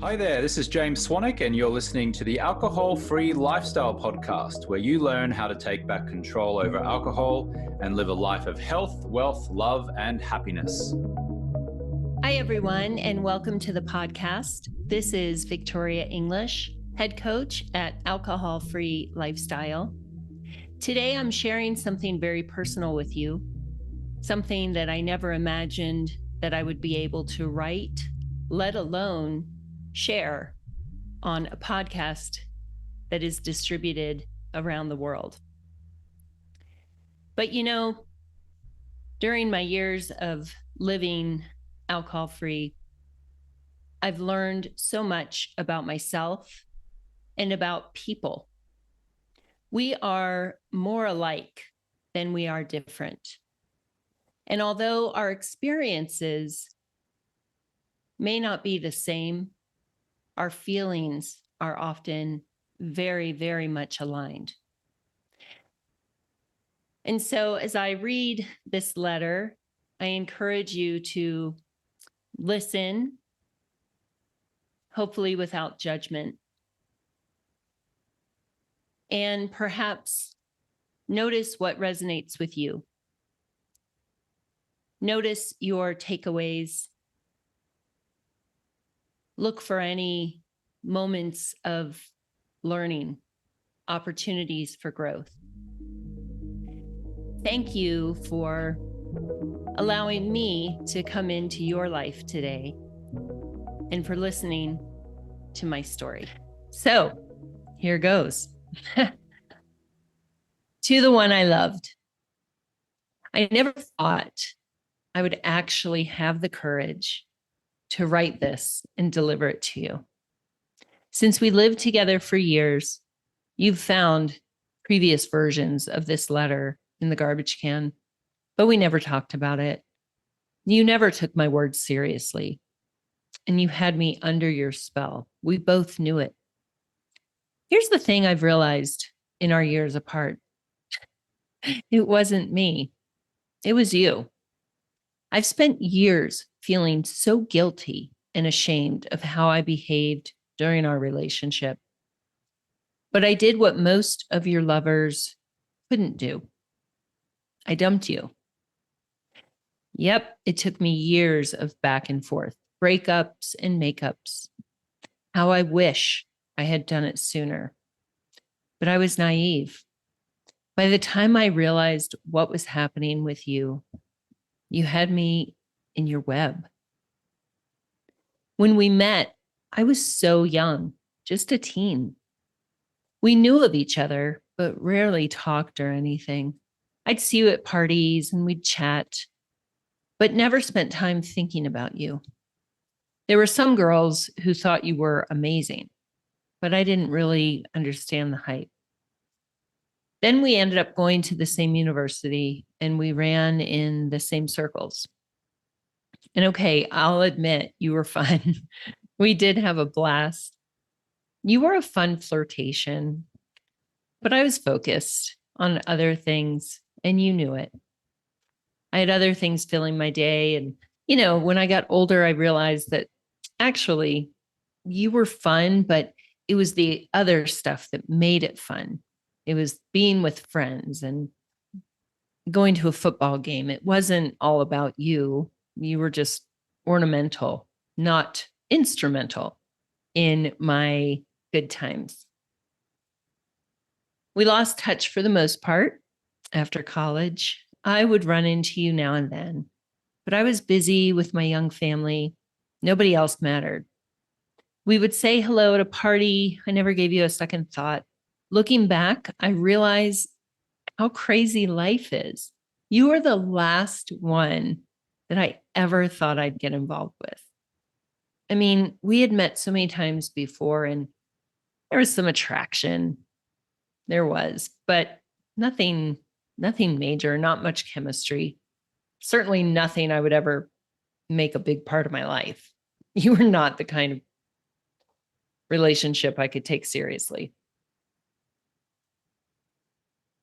Hi there, this is James Swanwick, and you're listening to the Alcohol Free Lifestyle Podcast, where you learn how to take back control over alcohol and live a life of health, wealth, love, and happiness. Hi, everyone, and welcome to the podcast. This is Victoria English, head coach at Alcohol Free Lifestyle. Today, I'm sharing something very personal with you, something that I never imagined that I would be able to write, let alone share on a podcast that is distributed around the world. But during my years of living alcohol-free, I've learned so much about myself and about people. We are more alike than we are different. And although our experiences may not be the same, our feelings are often very, very much aligned. And so as I read this letter, I encourage you to listen, hopefully without judgment, and perhaps notice what resonates with you. Notice your takeaways. Look for any moments of learning, opportunities for growth. Thank you for allowing me to come into your life today and for listening to my story. So here goes. To the one I loved. I never thought I would actually have the courage to write this and deliver it to you. Since we lived together for years, you've found previous versions of this letter in the garbage can, but we never talked about it. You never took my words seriously, and you had me under your spell. We both knew it. Here's the thing I've realized in our years apart. It wasn't me. It was you. I've spent years feeling so guilty and ashamed of how I behaved during our relationship. But I did what most of your lovers couldn't do. I dumped you. Yep, it took me years of back and forth, breakups and makeups. How I wish I had done it sooner. But I was naive. By the time I realized what was happening with you, you had me in your web. When we met, I was so young, just a teen. We knew of each other, but rarely talked or anything. I'd see you at parties and we'd chat, but never spent time thinking about you. There were some girls who thought you were amazing, but I didn't really understand the hype. Then we ended up going to the same university and we ran in the same circles. And okay, I'll admit you were fun. We did have a blast. You were a fun flirtation, but I was focused on other things and you knew it. I had other things filling my day. And, when I got older, I realized that actually you were fun, but it was the other stuff that made it fun. It was being with friends and going to a football game. It wasn't all about you. You were just ornamental, not instrumental in my good times. We lost touch for the most part after college. I would run into you now and then, but I was busy with my young family. Nobody else mattered. We would say hello at a party. I never gave you a second thought. Looking back, I realize how crazy life is. You were the last one that I ever thought I'd get involved with. I mean, we had met so many times before and there was some attraction. There was, but nothing major, not much chemistry. Certainly nothing I would ever make a big part of my life. You were not the kind of relationship I could take seriously.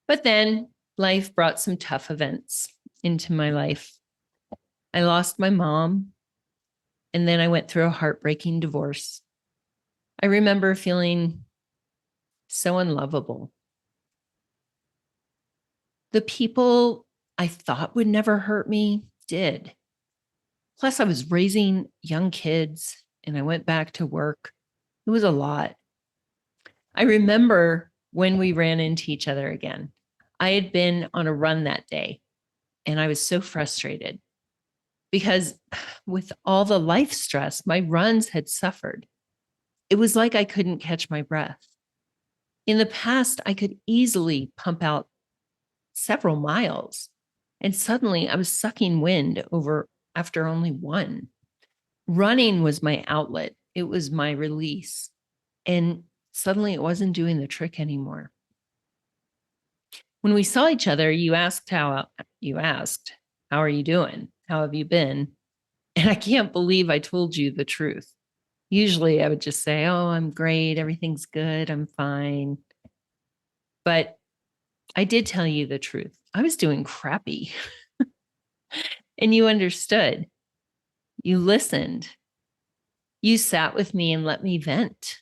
But then life brought some tough events into my life. I lost my mom, and then I went through a heartbreaking divorce. I remember feeling so unlovable. The people I thought would never hurt me did. Plus, I was raising young kids and I went back to work. It was a lot. I remember when we ran into each other again. I had been on a run that day and I was so frustrated because with all the life stress, my runs had suffered. It was like I couldn't catch my breath. In the past, I could easily pump out several miles, and suddenly I was sucking wind over after only one. Running was my outlet, it was my release. And suddenly it wasn't doing the trick anymore. When we saw each other, you asked, how are you doing? How have you been? And I can't believe I told you the truth. Usually I would just say, oh, I'm great. Everything's good. I'm fine. But I did tell you the truth. I was doing crappy. And you understood. You listened. You sat with me and let me vent.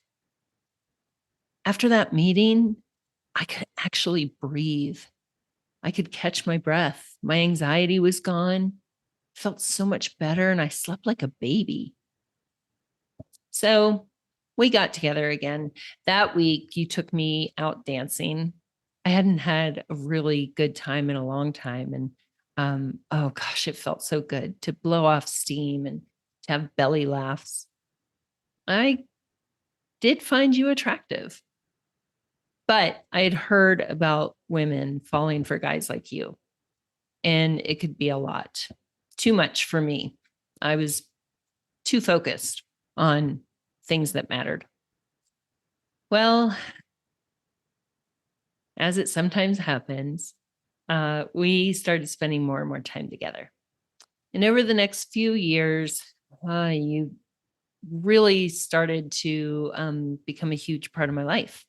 After that meeting, I could actually breathe. I could catch my breath. My anxiety was gone. Felt so much better, and I slept like a baby. So we got together again. That week, you took me out dancing. I hadn't had a really good time in a long time. And oh gosh, it felt so good to blow off steam and to have belly laughs. I did find you attractive, but I had heard about women falling for guys like you, and it could be a lot, too much for me. I was too focused on things that mattered. Well, as it sometimes happens, we started spending more and more time together. And over the next few years, you really started to become a huge part of my life.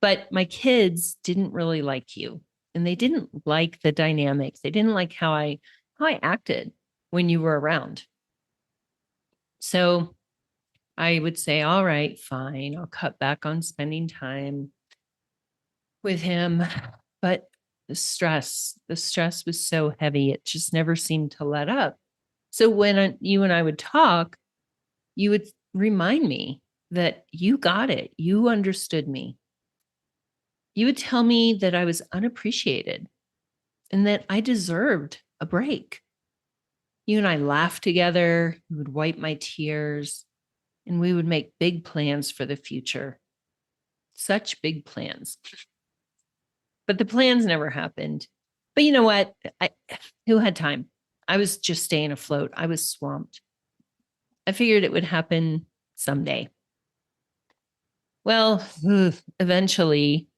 But my kids didn't really like you, and they didn't like the dynamics. They didn't like how I acted when you were around. So I would say, all right, fine, I'll cut back on spending time with him. But the stress was so heavy, it just never seemed to let up. So when you and I would talk, you would remind me that you got it, you understood me. You would tell me that I was unappreciated and that I deserved a break. You and I laughed together, you would wipe my tears, and we would make big plans for the future. Such big plans. But the plans never happened. But you know what? Who had time? I was just staying afloat. I was swamped. I figured it would happen someday. Well, eventually,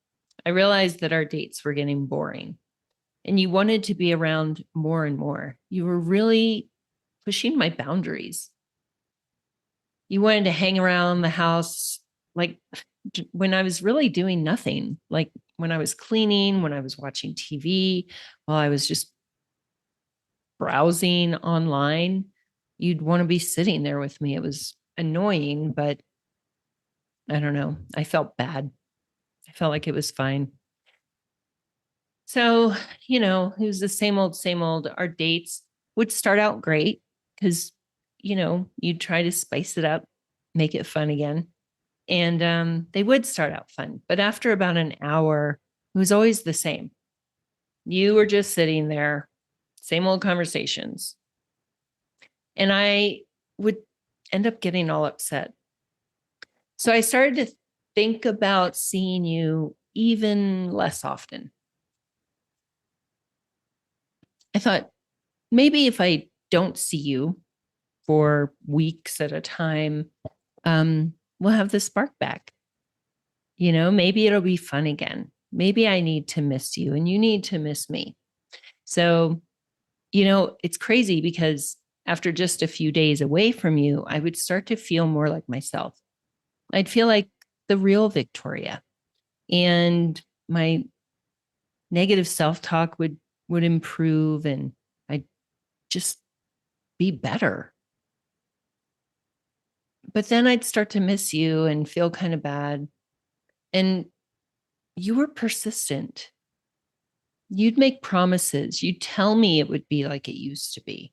I realized that our dates were getting boring and you wanted to be around more and more. You were really pushing my boundaries. You wanted to hang around the house like when I was really doing nothing, like when I was cleaning, when I was watching TV, while I was just browsing online. You'd want to be sitting there with me. It was annoying, but I don't know. I felt bad. I felt like it was fine. So, it was the same old, same old. Our dates would start out great because, you'd try to spice it up, make it fun again. And they would start out fun. But after about an hour, it was always the same. You were just sitting there, same old conversations. And I would end up getting all upset. So I started to think about seeing you even less often. I thought maybe if I don't see you for weeks at a time, we'll have the spark back. Maybe it'll be fun again. Maybe I need to miss you and you need to miss me. So, it's crazy because after just a few days away from you, I would start to feel more like myself. I'd feel like the real Victoria, and my negative self-talk would improve and I'd just be better. But then I'd start to miss you and feel kind of bad. And you were persistent. You'd make promises. You'd tell me it would be like it used to be.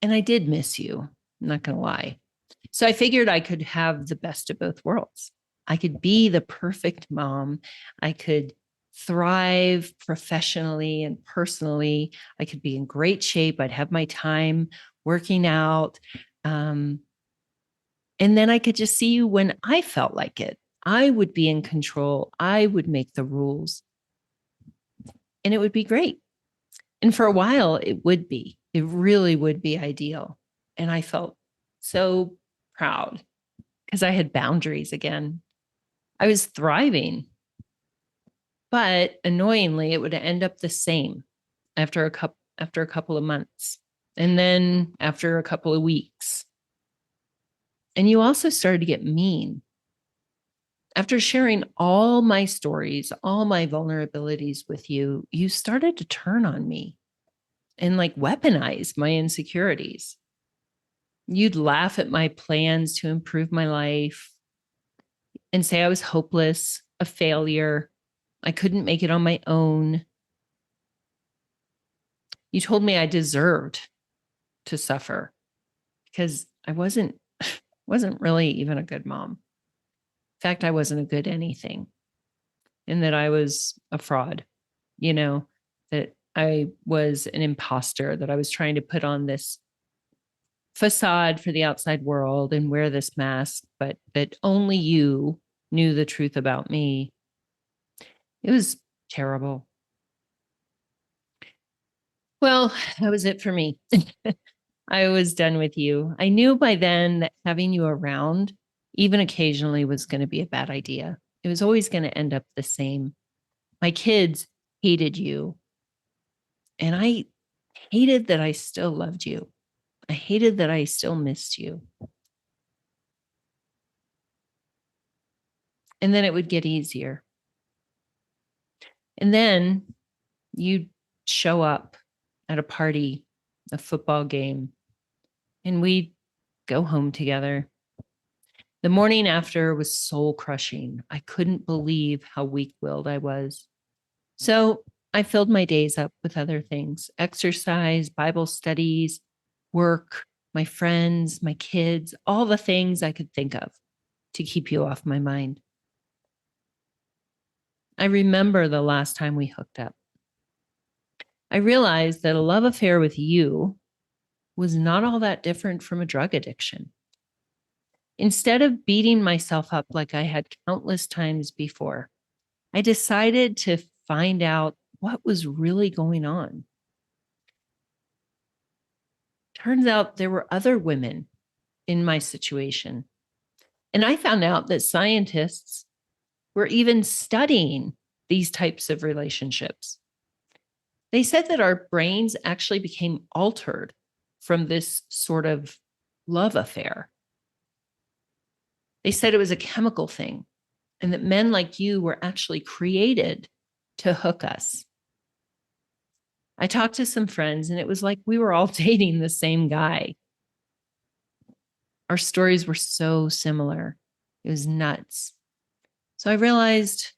And I did miss you. I'm not going to lie. So I figured I could have the best of both worlds. I could be the perfect mom. I could thrive professionally and personally. I could be in great shape. I'd have my time working out. And then I could just see you when I felt like it. I would be in control. I would make the rules. And it would be great. And for a while, it would be. It really would be ideal. And I felt so proud because I had boundaries again. I was thriving. But annoyingly, it would end up the same after a couple of months. And then after a couple of weeks. And you also started to get mean. After sharing all my stories, all my vulnerabilities with you, you started to turn on me and like weaponize my insecurities. You'd laugh at my plans to improve my life and say I was hopeless, a failure. I couldn't make it on my own. You told me I deserved to suffer because I wasn't really even a good mom. In fact, I wasn't a good anything. And that I was a fraud, that I was an imposter, that I was trying to put on this facade for the outside world and wear this mask, but that only you knew the truth about me. It was terrible. Well, that was it for me. I was done with you. I knew by then that having you around, even occasionally, was going to be a bad idea. It was always going to end up the same. My kids hated you. And I hated that I still loved you. I hated that I still missed you. And then it would get easier. And then you'd show up at a party, a football game, and we'd go home together. The morning after was soul crushing. I couldn't believe how weak willed I was. So I filled my days up with other things: exercise, Bible studies, work, my friends, my kids, all the things I could think of to keep you off my mind. I remember the last time we hooked up. I realized that a love affair with you was not all that different from a drug addiction. Instead of beating myself up like I had countless times before, I decided to find out what was really going on. Turns out there were other women in my situation. And I found out that scientists were even studying these types of relationships. They said that our brains actually became altered from this sort of love affair. They said it was a chemical thing and that men like you were actually created to hook us. I talked to some friends and it was like we were all dating the same guy. Our stories were so similar. It was nuts. So I realized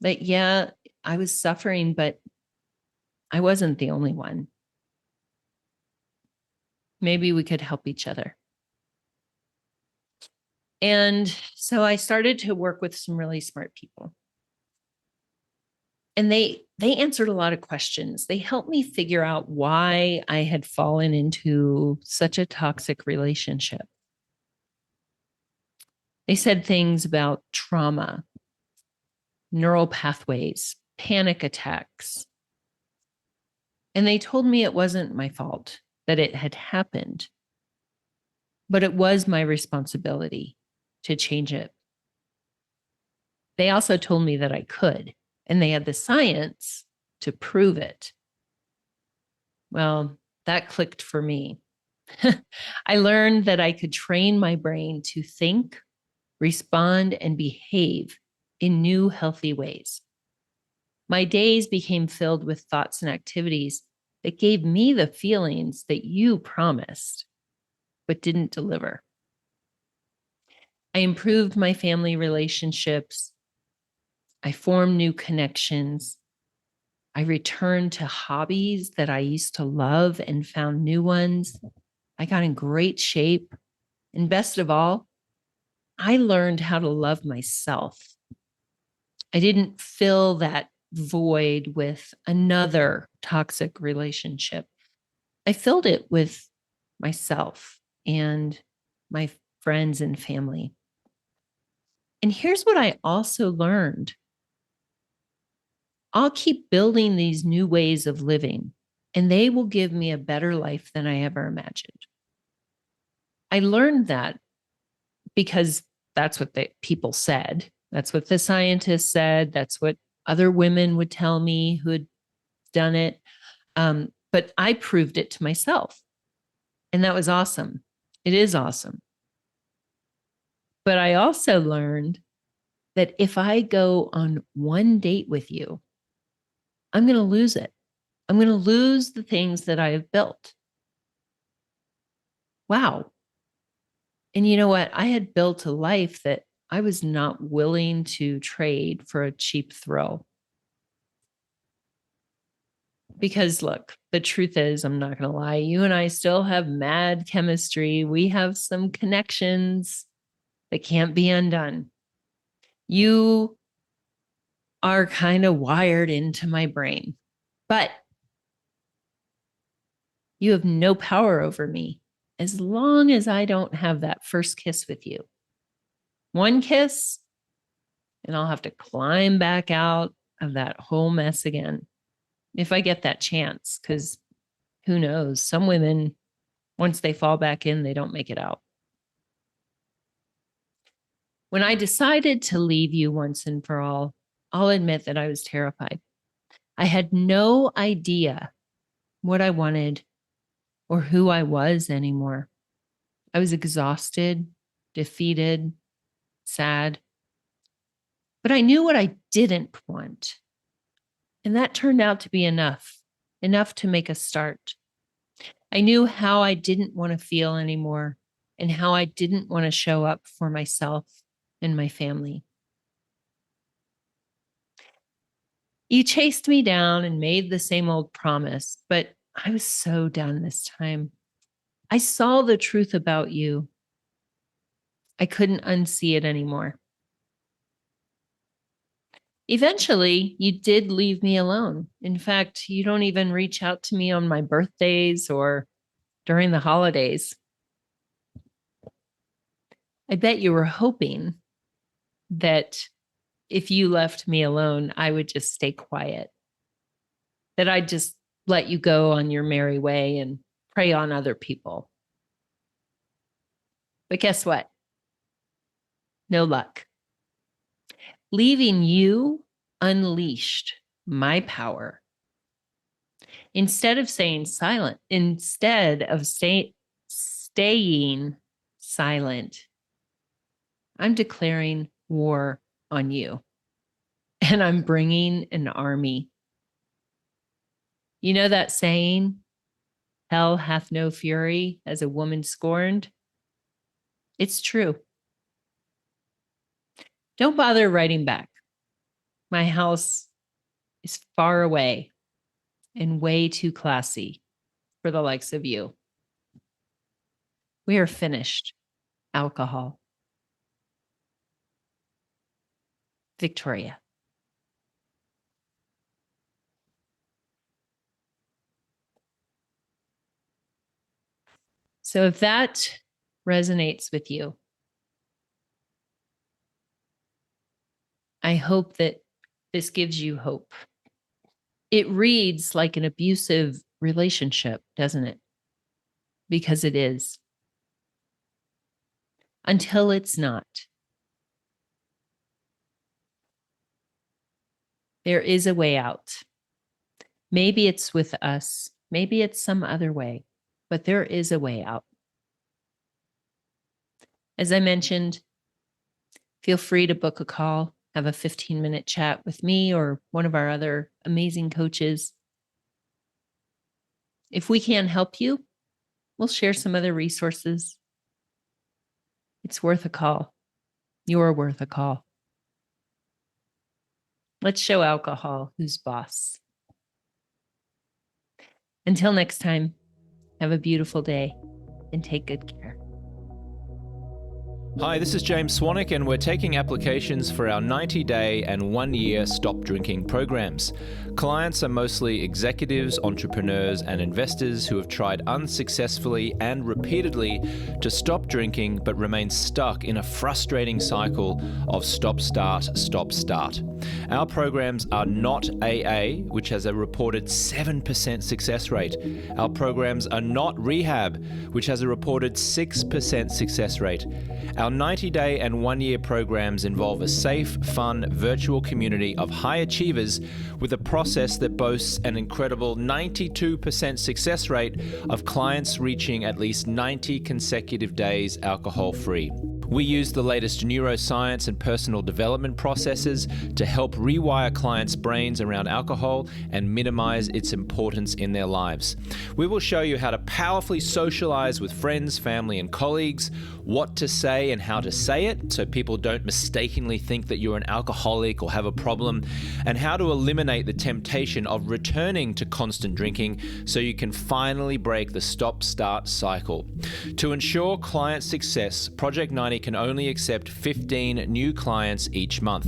that, yeah, I was suffering, but I wasn't the only one. Maybe we could help each other. And so I started to work with some really smart people. And they answered a lot of questions. They helped me figure out why I had fallen into such a toxic relationship. They said things about trauma, neural pathways, panic attacks. And they told me it wasn't my fault that it had happened, but it was my responsibility to change it. They also told me that I could, and they had the science to prove it. Well, that clicked for me. I learned that I could train my brain to think, respond, and behave in new, healthy ways. My days became filled with thoughts and activities that gave me the feelings that you promised. but didn't deliver. I improved my family relationships. I formed new connections. I returned to hobbies that I used to love and found new ones. I got in great shape. And best of all, I learned how to love myself. I didn't fill that void with another toxic relationship. I filled it with myself and my friends and family. And here's what I also learned. I'll keep building these new ways of living, and they will give me a better life than I ever imagined. I learned that because that's what people said. That's what the scientists said. That's what other women would tell me who had done it. But I proved it to myself. And that was awesome. It is awesome. But I also learned that if I go on one date with you, I'm going to lose it. I'm going to lose the things that I have built. Wow. And you know what? I had built a life that I was not willing to trade for a cheap thrill. Because look, the truth is, I'm not going to lie, you and I still have mad chemistry. We have some connections that can't be undone. You are kind of wired into my brain, but you have no power over me as long as I don't have that first kiss with you. One kiss, and I'll have to climb back out of that whole mess again if I get that chance, because who knows? Some women, once they fall back in, they don't make it out. When I decided to leave you once and for all, I'll admit that I was terrified. I had no idea what I wanted or who I was anymore. I was exhausted, defeated, sad. But I knew what I didn't want. And that turned out to be enough to make a start. I knew how I didn't want to feel anymore and how I didn't want to show up for myself and my family. You chased me down and made the same old promise, but I was so done this time. I saw the truth about you. I couldn't unsee it anymore. Eventually, you did leave me alone. In fact, you don't even reach out to me on my birthdays or during the holidays. I bet you were hoping that if you left me alone, I would just stay quiet, that I'd just let you go on your merry way and prey on other people. But guess what? No luck. Leaving you unleashed my power. Instead of staying silent, staying silent, I'm declaring war on you. And I'm bringing an army. You know that saying, hell hath no fury as a woman scorned? It's true. Don't bother writing back. My house is far away and way too classy for the likes of you. We are finished. Alcohol. Victoria. So if that resonates with you, I hope that this gives you hope. It reads like an abusive relationship, doesn't it? Because it is. Until it's not. There is a way out. Maybe it's with us. Maybe it's some other way, but there is a way out. As I mentioned, feel free to book a call, have a 15-minute chat with me or one of our other amazing coaches. If we can help you, we'll share some other resources. It's worth a call. You're worth a call. Let's show alcohol who's boss. Until next time, have a beautiful day and take good care. Hi, this is James Swanwick, and we're taking applications for our 90-day and 1-year stop drinking programs. Clients are mostly executives, entrepreneurs, and investors who have tried unsuccessfully and repeatedly to stop drinking but remain stuck in a frustrating cycle of stop-start, stop-start. Our programs are not AA, which has a reported 7% success rate. Our programs are not rehab, which has a reported 6% success rate. Our 90-day and 1-year programs involve a safe, fun, virtual community of high achievers with a process that boasts an incredible 92% success rate of clients reaching at least 90 consecutive days alcohol-free. We use the latest neuroscience and personal development processes to help rewire clients' brains around alcohol and minimize its importance in their lives. We will show you how to powerfully socialize with friends, family, and colleagues, what to say and how to say it so people don't mistakenly think that you're an alcoholic or have a problem, and how to eliminate the temptation of returning to constant drinking so you can finally break the stop-start cycle. To ensure client success, Project 90 can only accept 15 new clients each month.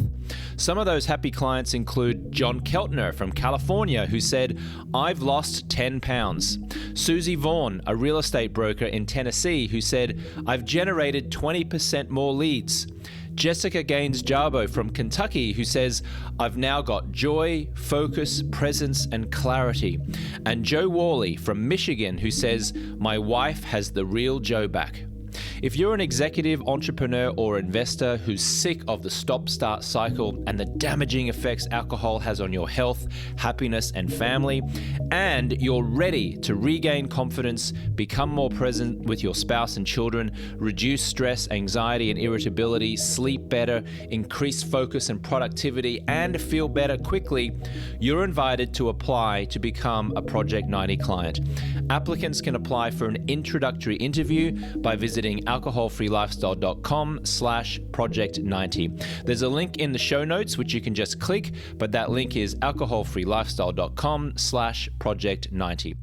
Some of those happy clients include John Keltner from California, who said, "I've lost 10 pounds." Susie Vaughn, a real estate broker in Tennessee, who said, "I've generated 20% more leads." Jessica Gaines-Jarbo from Kentucky, who says, "I've now got joy, focus, presence, and clarity." And Joe Worley from Michigan, who says, "My wife has the real Joe back." If you're an executive, entrepreneur, or investor who's sick of the stop-start cycle and the damaging effects alcohol has on your health, happiness, and family, and you're ready to regain confidence, become more present with your spouse and children, reduce stress, anxiety, and irritability, sleep better, increase focus and productivity, and feel better quickly, you're invited to apply to become a Project 90 client. Applicants can apply for an introductory interview by visiting alcoholfreelifestyle.com/project90. There's a link in the show notes which you can just click, but that link is alcoholfreelifestyle.com/project90.